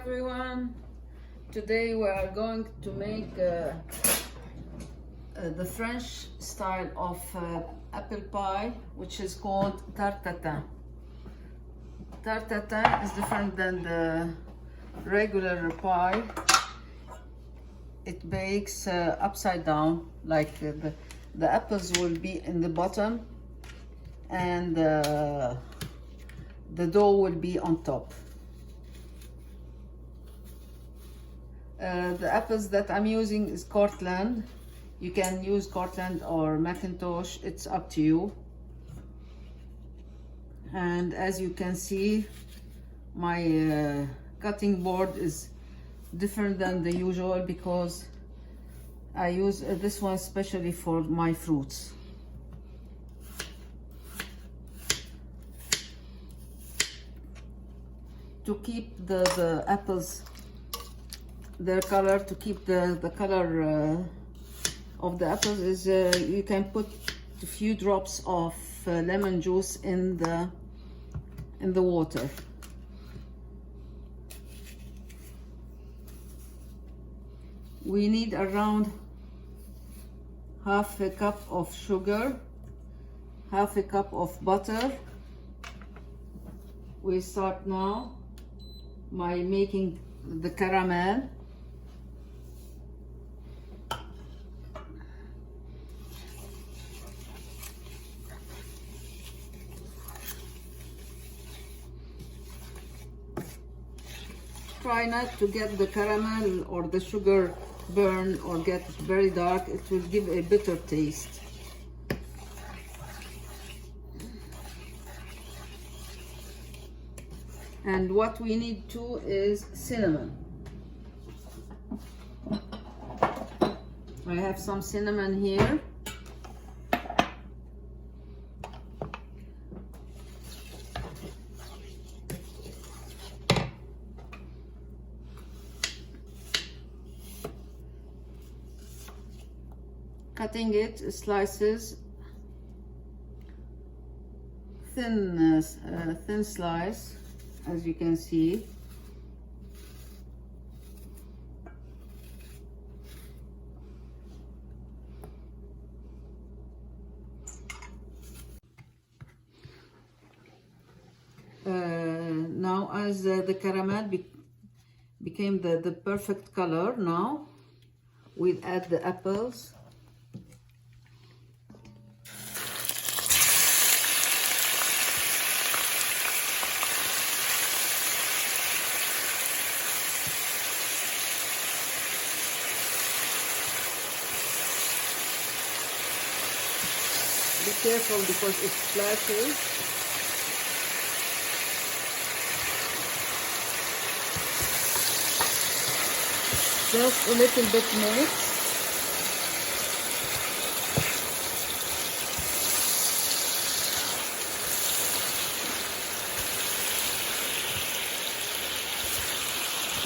everyone. Today we are going to make the French style of apple pie, which is called Tart Tatin. Tart Tatin is different than the regular pie. It bakes upside down, like the apples will be in the bottom and the dough will be on top. The apples that I'm using is Cortland. You can use Cortland or Macintosh, it's up to you. And as you can see, my cutting board is different than the usual because I use this one especially for my fruits. To keep the apples their color, to keep the color of the apples is you can put a few drops of lemon juice in the water. We need around half a cup of sugar, half a cup of butter. We start now by making the caramel. Try not to get the caramel or the sugar burn or get very dark. It will give a bitter taste. And what we need too is cinnamon. I have some cinnamon here. Cutting it slices, thin slice, as you can see. Now as the caramel became the perfect color, now we'll add the apples. Be careful because it splashes. Just a little bit mix.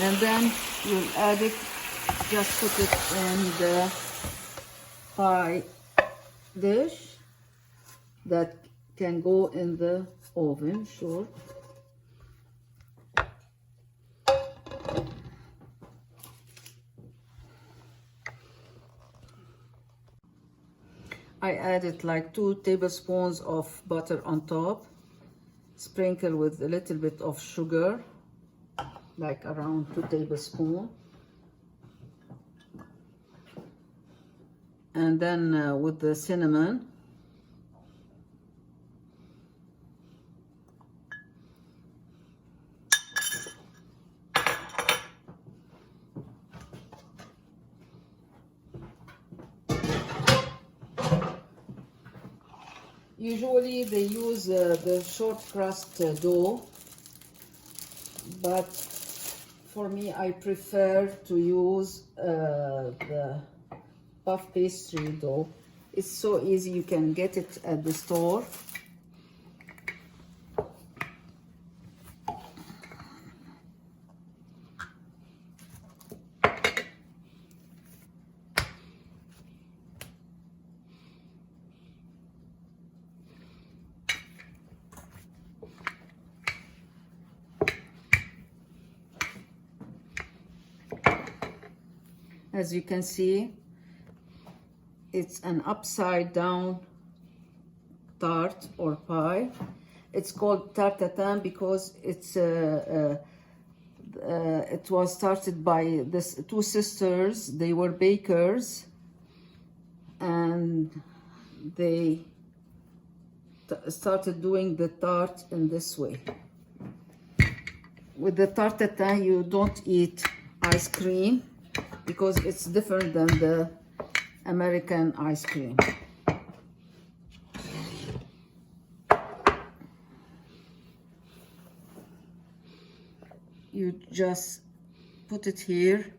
And then you'll add it, just put it in the pie dish that can go in the oven, sure. I added like 2 tablespoons of butter on top, sprinkle with a little bit of sugar, like around 2 tablespoons. And then with the cinnamon. Usually they use the short crust dough, but for me I prefer to use the puff pastry dough. It's so easy, you can get it at the store. As you can see, it's an upside down tart or pie. It's called Tart Tatin because it was started by this two sisters. They were bakers, and they started doing the tart in this way. With the Tart Tatin, you don't eat ice cream because it's different than the American ice cream. You just put it here.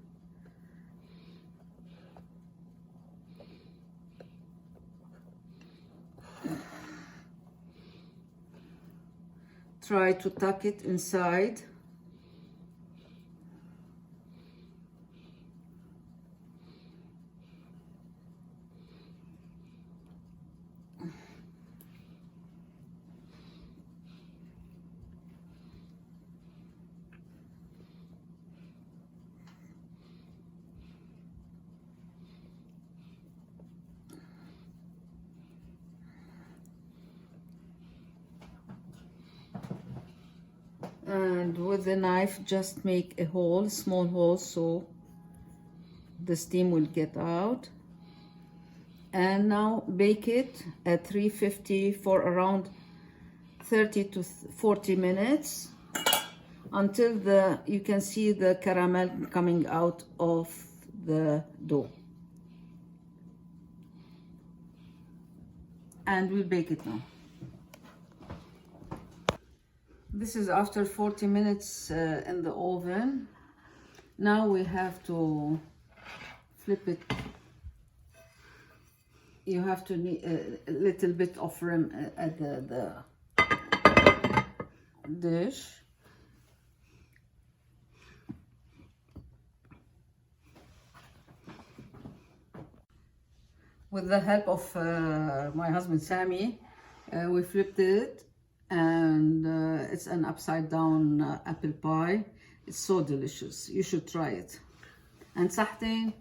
Try to tuck it inside. And with the knife, just make a hole, small hole, so the steam will get out. And now bake it at 350 for around 30 to 40 minutes until you can see the caramel coming out of the dough. And we'll bake it now. This is after 40 minutes in the oven. Now we have to flip it. You have to need a little bit of rim at the dish. With the help of my husband Sammy, we flipped it. And it's an upside down apple pie. It's so delicious. You should try it. And Tatin.